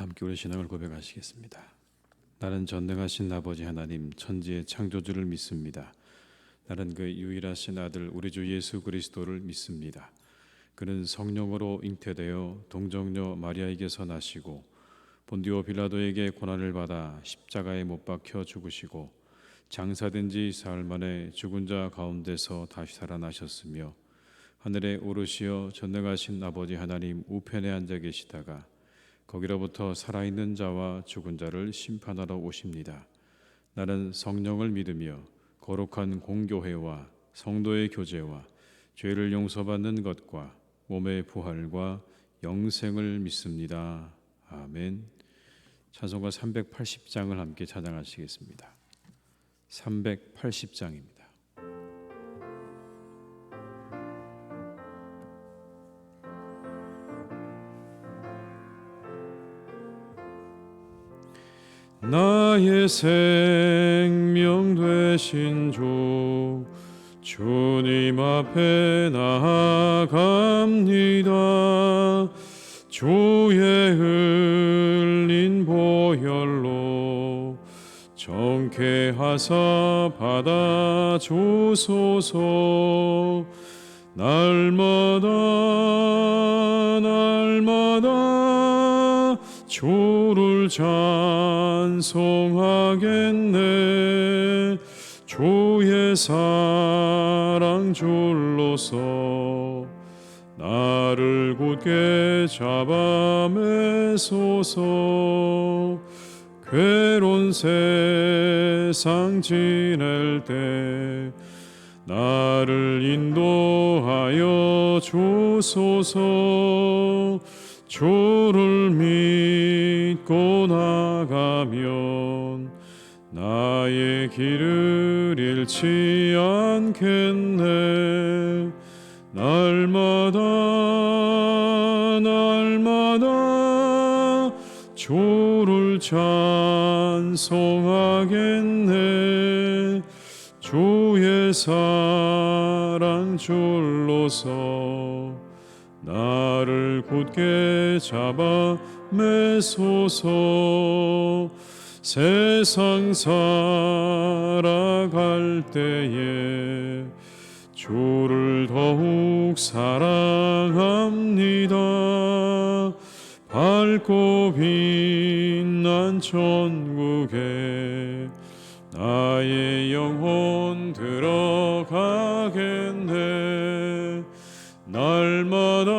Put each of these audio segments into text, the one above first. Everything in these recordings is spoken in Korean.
함께 우리 신앙을 고백하시겠습니다. 나는 전능하신 아버지 하나님 천지의 창조주를 믿습니다. 나는 그의 유일하신 아들 우리 주 예수 그리스도를 믿습니다. 그는 성령으로 잉태되어 동정녀 마리아에게서 나시고 본디오 빌라도에게 고난을 받아 십자가에 못 박혀 죽으시고 장사된 지 사흘 만에 죽은 자 가운데서 다시 살아나셨으며 하늘에 오르시어 전능하신 아버지 하나님 우편에 앉아 계시다가 거기로부터 살아있는 자와 죽은 자를 심판하러 오십니다. 나는 성령을 믿으며 거룩한 공교회와 성도의 교제와 죄를 용서받는 것과 몸의 부활과 영생을 믿습니다. 아멘. 찬송가 380장을 함께 찬양하시겠습니다. 380장입니다. 나의 생명 되신 주 주님 앞에 나아갑니다. 주의 흘린 보혈로 정케하사 받아주소서. 날마다 주를 찬송하겠네. 주의 사랑 줄로서 나를 굳게 잡아 매소서. 괴로운 세상 지낼 때 나를 인도하여 주소서. 주를 믿고 나가면 나의 길을 잃지 않겠네. 날마다 주를 찬송하겠네. 주의 사랑 줄로서 나를 굳게 잡아 매소서. 세상 살아갈 때에 주를 더욱 사랑합니다. 밝고 빛난 천국에 나의 영혼 들어가겠네. 날마다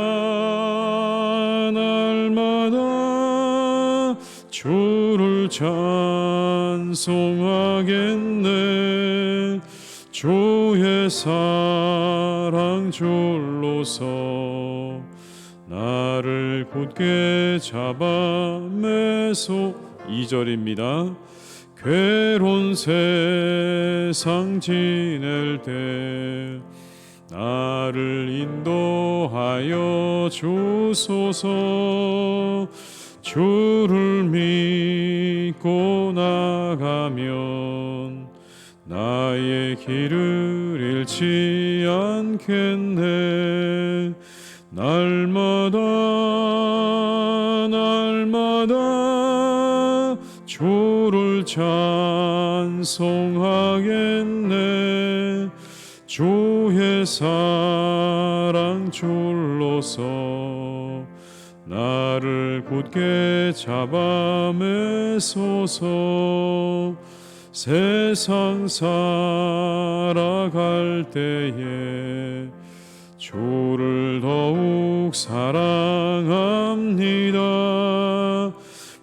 주를 찬송하겠네. 주의 사랑 줄로서 나를 굳게 잡아 매소. 2절입니다. 괴로운 세상 지낼 때 나를 인도하여 주소서. 주를 믿고 나가면 나의 길을 잃지 않겠네. 날마다 주를 찬송하겠네. 주의 사랑 줄로서 나를 굳게 잡아 매소서. 세상 살아갈 때에 주를 더욱 사랑합니다.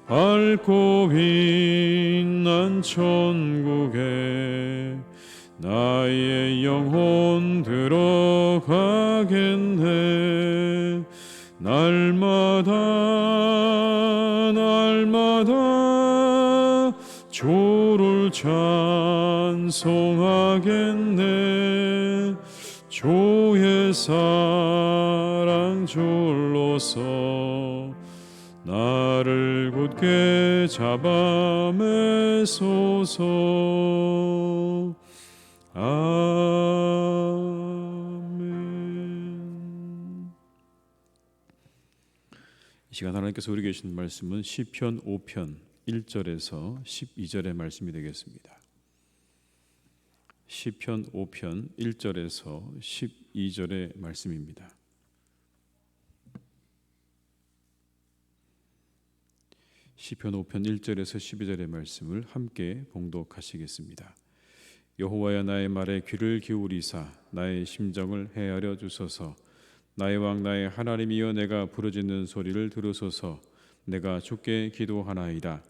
밝고 빛난 천국에 나의 영혼 들어가겠네. 날마다 주를 찬송하겠네. 주의 사랑 줄로서 나를 굳게 잡아 매소서. 아멘. 이 시간 하나님께서 우리에게 주신 말씀은 시편 5편 1절에서 12절의 말씀이 되겠습니다. 시편 5편 1절에서 12절의 말씀입니다. 시편 5편 1절에서 12절의 말씀을 함께 봉독하시겠습니다. 여호와여, 나의 말에 귀를 기울이사 나의 심정을 헤아려 주소서. 나의 왕 나의 하나님이여, 내가 부르짖는 소리를 들으소서. 내가 주께 기도하나이다.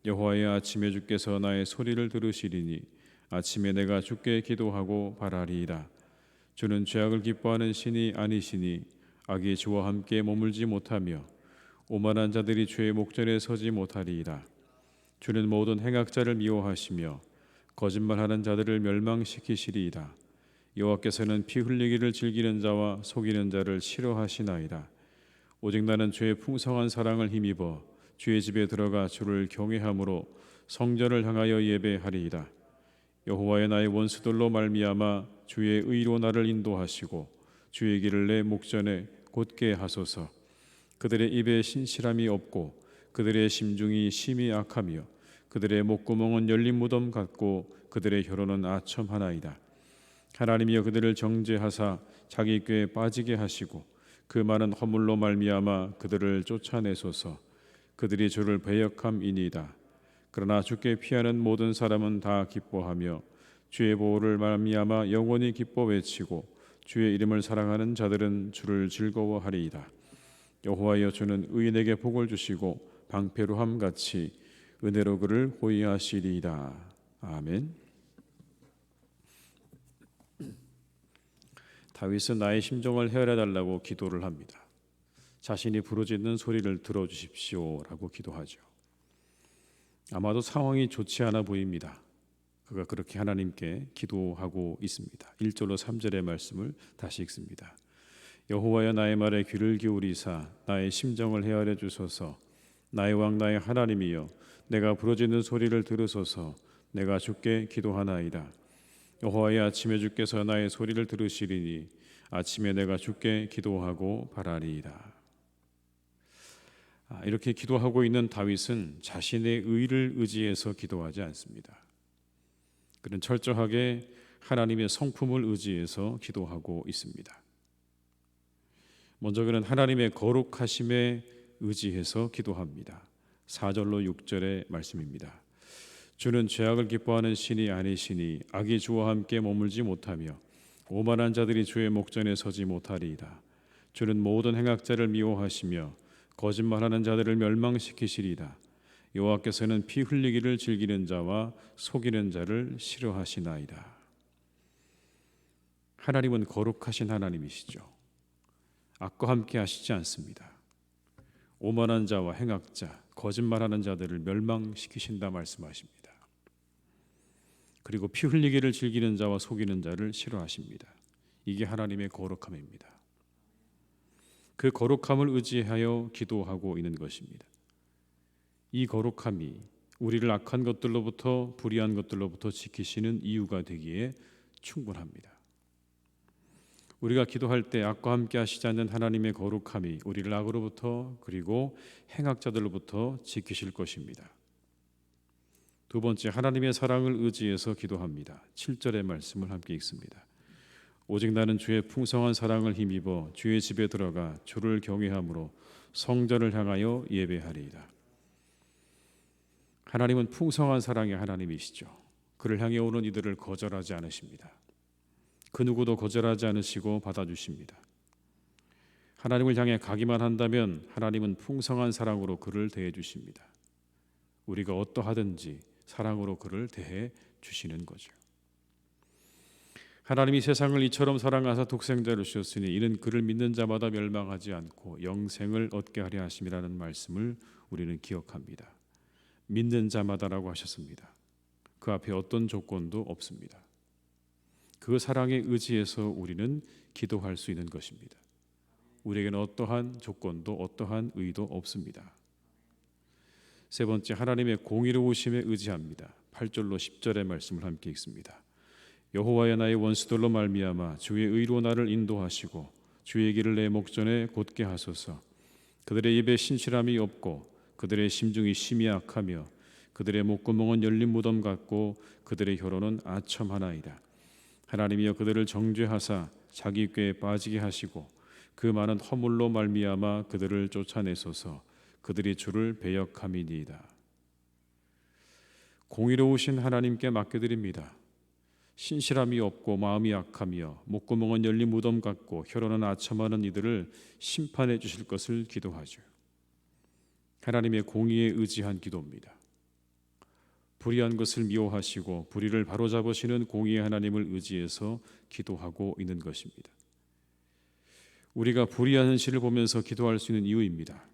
여호와여, 아침에 주께서 나의 소리를 들으시리니 아침에 내가 주께 기도하고 바라리이다. 주는 죄악을 기뻐하는 신이 아니시니 악이 주와 함께 머물지 못하며 오만한 자들이 주의 목전에 서지 못하리이다. 주는 모든 행악자를 미워하시며 거짓말하는 자들을 멸망시키시리이다. 여호와께서는 피 흘리기를 즐기는 자와 속이는 자를 싫어하시나이다. 오직 나는 주의 풍성한 사랑을 힘입어 주의 집에 들어가 주를 경외함으로 성전을 향하여 예배하리이다. 여호와의 나의 원수들로 말미암아 주의 의로 나를 인도하시고 주의 길을 내 목전에 곧게 하소서. 그들의 입에 신실함이 없고 그들의 심중이 심히 악하며 그들의 목구멍은 열린 무덤 같고 그들의 혀로는 아첨하나이다. 하나님이여, 그들을 정죄하사 자기 꾀에 빠지게 하시고 그 많은 허물로 말미암아 그들을 쫓아내소서. 그들이 주를 배역함이니이다. 그러나 주께 피하는 모든 사람은 다 기뻐하며 주의 보호를 말미암아 영원히 기뻐 외치고 주의 이름을 사랑하는 자들은 주를 즐거워하리이다. 여호와여, 주는 의인에게 복을 주시고 방패로함 같이 은혜로 그를 호위하시리이다. 아멘. 다윗은 나의 심정을 헤아려 달라고 기도를 합니다. 자신이 부르짖는 소리를 들어주십시오라고 기도하죠. 아마도 상황이 좋지 않아 보입니다. 그가 그렇게 하나님께 기도하고 있습니다. 1절로 3절의 말씀을 다시 읽습니다. 여호와여, 나의 말에 귀를 기울이사 나의 심정을 헤아려 주소서. 나의 왕 나의 하나님이여, 내가 부르짖는 소리를 들으소서. 내가 주께 기도하나이다. 여호와여, 아침에 주께서 나의 소리를 들으시리니 아침에 내가 주께 기도하고 바라리이다. 이렇게 기도하고 있는 다윗은 자신의 의를 의지해서 기도하지 않습니다. 그는 철저하게 하나님의 성품을 의지해서 기도하고 있습니다. 먼저 그는 하나님의 거룩하심에 의지해서 기도합니다. 4절로 6절의 말씀입니다. 주는 죄악을 기뻐하는 신이 아니시니 악이 주와 함께 머물지 못하며 오만한 자들이 주의 목전에 서지 못하리이다. 주는 모든 행악자를 미워하시며 거짓말하는 자들을 멸망시키시리이다. 여호와께서는 피 흘리기를 즐기는 자와 속이는 자를 싫어하시나이다. 하나님은 거룩하신 하나님이시죠. 악과 함께 하시지 않습니다. 오만한 자와 행악자, 거짓말하는 자들을 멸망시키신다 말씀하십니다. 그리고 피 흘리기를 즐기는 자와 속이는 자를 싫어하십니다. 이게 하나님의 거룩함입니다. 그 거룩함을 의지하여 기도하고 있는 것입니다. 이 거룩함이 우리를 악한 것들로부터, 불의한 것들로부터 지키시는 이유가 되기에 충분합니다. 우리가 기도할 때 악과 함께 하시지 않는 하나님의 거룩함이 우리를 악으로부터 그리고 행악자들로부터 지키실 것입니다. 두 번째, 하나님의 사랑을 의지해서 기도합니다. 7절의 말씀을 함께 읽습니다. 오직 나는 주의 풍성한 사랑을 힘입어 주의 집에 들어가 주를 경외함으로 성전을 향하여 예배하리이다. 하나님은 풍성한 사랑의 하나님이시죠. 그를 향해 오는 이들을 거절하지 않으십니다. 그 누구도 거절하지 않으시고 받아주십니다. 하나님을 향해 가기만 한다면 하나님은 풍성한 사랑으로 그를 대해 주십니다. 우리가 어떠하든지 사랑으로 그를 대해 주시는 거죠. 하나님이 세상을 이처럼 사랑하사 독생자를 주셨으니 이는 그를 믿는 자마다 멸망하지 않고 영생을 얻게 하려 하심이라는 말씀을 우리는 기억합니다. 믿는 자마다라고 하셨습니다. 그 앞에 어떤 조건도 없습니다. 그 사랑에 의지해서 우리는 기도할 수 있는 것입니다. 우리에게는 어떠한 조건도 어떠한 의도 없습니다. 세 번째, 하나님의 공의로우심에 의지합니다. 8절로 10절의 말씀을 함께 읽습니다. 여호와여, 나의 원수들로 말미암아 주의 의로 나를 인도하시고 주의 길을 내 목전에 곧게 하소서. 그들의 입에 신실함이 없고 그들의 심중이 심히 악하며 그들의 목구멍은 열린 무덤 같고 그들의 혀로는 아첨하나이다. 하나님이여 그들을 정죄하사 자기 꾀에 빠지게 하시고 그 많은 허물로 말미암아 그들을 쫓아내소서. 그들이 주를 배역함이니이다. 공의로우신 하나님께 맡겨드립니다. 신실함이 없고 마음이 약하며 목구멍은 열린 무덤 같고 혀로는 아첨하는 이들을 심판해 주실 것을 기도하죠. 하나님의 공의에 의지한 기도입니다. 불의한 것을 미워하시고 불의를 바로잡으시는 공의의 하나님을 의지해서 기도하고 있는 것입니다. 우리가 불의한 현실을 보면서 기도할 수 있는 이유입니다.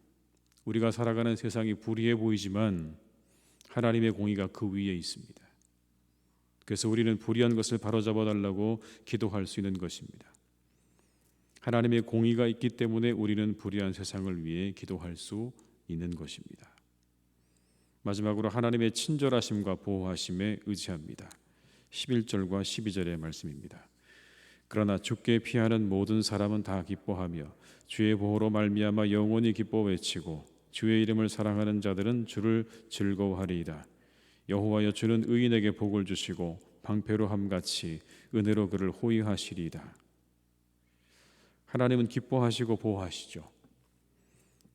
우리가 살아가는 세상이 불의해 보이지만 하나님의 공의가 그 위에 있습니다. 그래서 우리는 불의한 것을 바로잡아 달라고 기도할 수 있는 것입니다. 하나님의 공의가 있기 때문에 우리는 불의한 세상을 위해 기도할 수 있는 것입니다. 마지막으로 하나님의 친절하심과 보호하심에 의지합니다. 11절과 12절의 말씀입니다. 그러나 주께 피하는 모든 사람은 다 기뻐하며 주의 보호로 말미암아 영원히 기뻐 외치고 주의 이름을 사랑하는 자들은 주를 즐거워하리이다. 여호와여 주는 의인에게 복을 주시고 방패로 함같이 은혜로 그를 호위하시리이다. 하나님은 기뻐하시고 보호하시죠.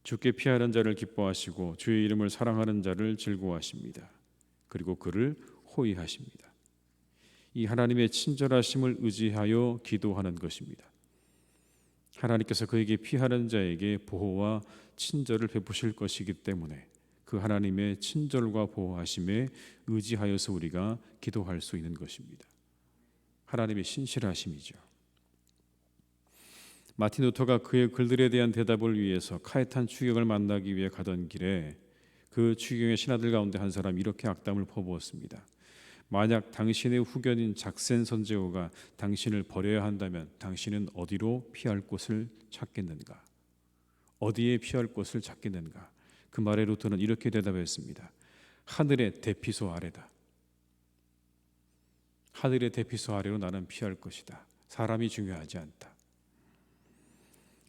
주께 피하는 자를 기뻐하시고 주의 이름을 사랑하는 자를 즐거워하십니다. 그리고 그를 호위하십니다. 이 하나님의 친절하심을 의지하여 기도하는 것입니다. 하나님께서 그에게 피하는 자에게 보호와 친절을 베푸실 것이기 때문에 그 하나님의 친절과 보호하심에 의지하여서 우리가 기도할 수 있는 것입니다. 하나님의 신실하심이죠. 마틴 루터가 그의 글들에 대한 대답을 위해서 카에탄 추경을 만나기 위해 가던 길에 그 추경의 신하들 가운데 한 사람이 이렇게 악담을 퍼부었습니다. 만약 당신의 후견인 작센 선제호가 당신을 버려야 한다면 당신은 어디로 피할 곳을 찾겠는가? 어디에 피할 곳을 찾겠는가? 그 말에 루터는 이렇게 대답했습니다. 하늘의 대피소 아래다. 하늘의 대피소 아래로 나는 피할 것이다. 사람이 중요하지 않다.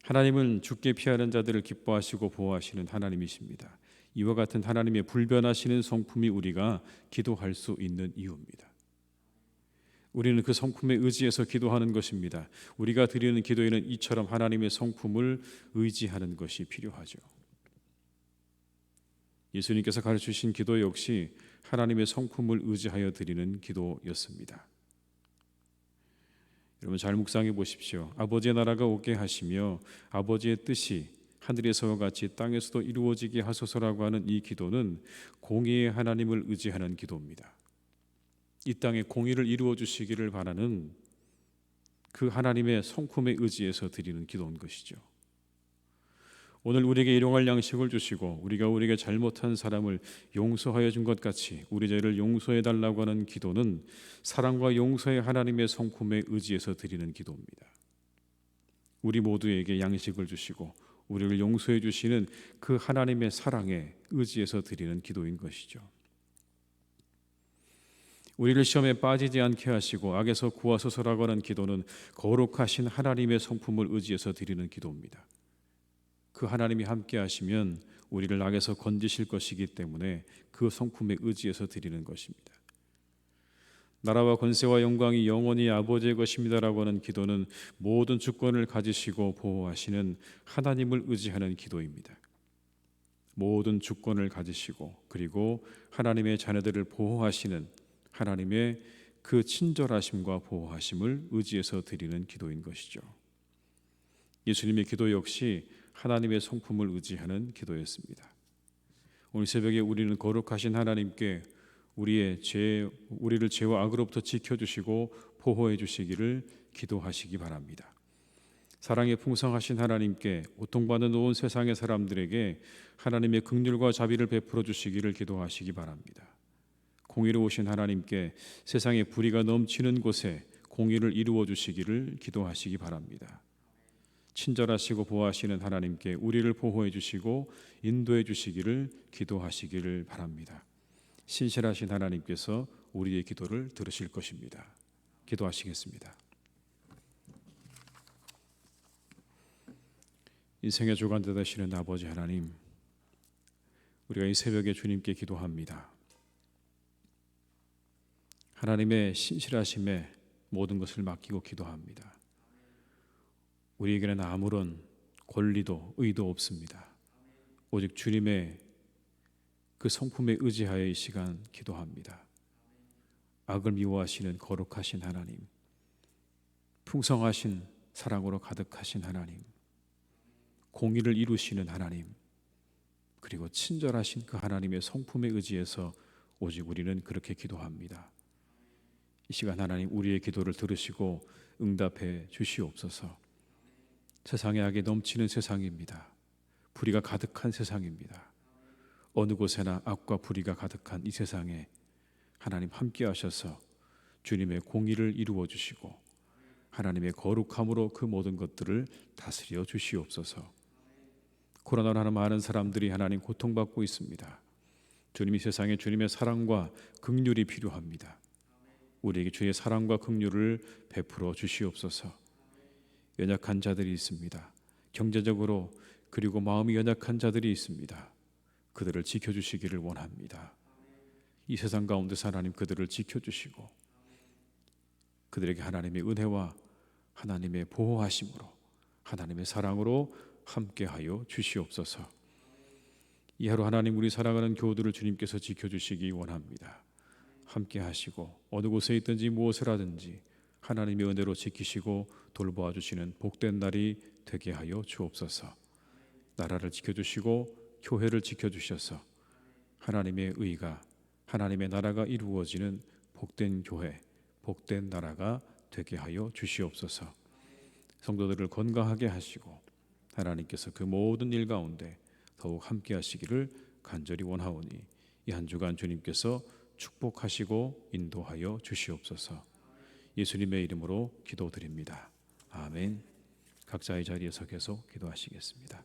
하나님은 주께 피하는 자들을 기뻐하시고 보호하시는 하나님이십니다. 이와 같은 하나님의 불변하시는 성품이 우리가 기도할 수 있는 이유입니다. 우리는 그 성품에 의지해서 기도하는 것입니다. 우리가 드리는 기도에는 이처럼 하나님의 성품을 의지하는 것이 필요하죠. 예수님께서 가르치신 기도 역시 하나님의 성품을 의지하여 드리는 기도였습니다. 여러분 잘 묵상해 보십시오. 아버지의 나라가 오게 하시며 아버지의 뜻이 하늘에서와 같이 땅에서도 이루어지게 하소서라고 하는 이 기도는 공의의 하나님을 의지하는 기도입니다. 이 땅에 공의를 이루어 주시기를 바라는 그 하나님의 성품에 의지해서 드리는 기도인 것이죠. 오늘 우리에게 일용할 양식을 주시고 우리가 우리에게 잘못한 사람을 용서하여 준 것 같이 우리 죄를 용서해 달라고 하는 기도는 사랑과 용서의 하나님의 성품에 의지해서 드리는 기도입니다. 우리 모두에게 양식을 주시고 우리를 용서해 주시는 그 하나님의 사랑에 의지해서 드리는 기도인 것이죠. 우리를 시험에 빠지지 않게 하시고 악에서 구하소서라고 하는 기도는 거룩하신 하나님의 성품을 의지해서 드리는 기도입니다. 그 하나님이 함께 하시면 우리를 악에서 건지실 것이기 때문에 그 성품에 의지해서 드리는 것입니다. 나라와 권세와 영광이 영원히 아버지의 것입니다라고 하는 기도는 모든 주권을 가지시고 보호하시는 하나님을 의지하는 기도입니다. 모든 주권을 가지시고 그리고 하나님의 자녀들을 보호하시는 하나님의 그 친절하심과 보호하심을 의지해서 드리는 기도인 것이죠. 예수님의 기도 역시 하나님의 성품을 의지하는 기도였습니다. 오늘 새벽에 우리는 거룩하신 하나님께 우리를 죄와 악으로부터 지켜주시고 보호해 주시기를 기도하시기 바랍니다. 사랑에 풍성하신 하나님께 고통받는 온 세상의 사람들에게 하나님의 긍휼과 자비를 베풀어 주시기를 기도하시기 바랍니다. 공의로우신 하나님께 세상에 불의가 넘치는 곳에 공의를 이루어 주시기를 기도하시기 바랍니다. 친절하시고 보호하시는 하나님께 우리를 보호해 주시고 인도해 주시기를 기도하시기를 바랍니다. 신실하신 하나님께서 우리의 기도를 들으실 것입니다. 기도하시겠습니다. 인생의 주관자 되시는 아버지 하나님, 우리가 이 새벽에 주님께 기도합니다. 하나님의 신실하심에 모든 것을 맡기고 기도합니다. 우리에게는 아무런 권리도 의도 없습니다. 오직 주님의 그 성품에 의지하여 이 시간 기도합니다. 악을 미워하시는 거룩하신 하나님, 풍성하신 사랑으로 가득하신 하나님, 공의를 이루시는 하나님, 그리고 친절하신 그 하나님의 성품에 의지해서 오직 우리는 그렇게 기도합니다. 이 시간 하나님, 우리의 기도를 들으시고 응답해 주시옵소서. 세상의 악이 넘치는 세상입니다. 불의가 가득한 세상입니다. 어느 곳에나 악과 불의가 가득한 이 세상에 하나님 함께 하셔서 주님의 공의를 이루어 주시고 하나님의 거룩함으로 그 모든 것들을 다스려 주시옵소서. 코로나로 하는 많은 사람들이 하나님 고통받고 있습니다. 주님이 세상에 주님의 사랑과 긍휼이 필요합니다. 우리에게 주의 사랑과 긍휼을 베풀어 주시옵소서. 연약한 자들이 있습니다. 경제적으로 그리고 마음이 연약한 자들이 있습니다. 그들을 지켜주시기를 원합니다. 이 세상 가운데서 하나님 그들을 지켜주시고 그들에게 하나님의 은혜와 하나님의 보호하심으로 하나님의 사랑으로 함께하여 주시옵소서. 이 하루 하나님, 우리 사랑하는 교우들을 주님께서 지켜주시기 원합니다. 함께 하시고 어느 곳에 있든지 무엇을 하든지 하나님의 은혜로 지키시고 돌보아 주시는 복된 날이 되게 하여 주옵소서. 나라를 지켜주시고 교회를 지켜주셔서 하나님의 의가, 하나님의 나라가 이루어지는 복된 교회, 복된 나라가 되게 하여 주시옵소서. 성도들을 건강하게 하시고 하나님께서 그 모든 일 가운데 더욱 함께 하시기를 간절히 원하오니 이 한 주간 주님께서 축복하시고 인도하여 주시옵소서. 예수님의 이름으로 기도드립니다. 아멘. 각자의 자리에서 계속 기도하시겠습니다.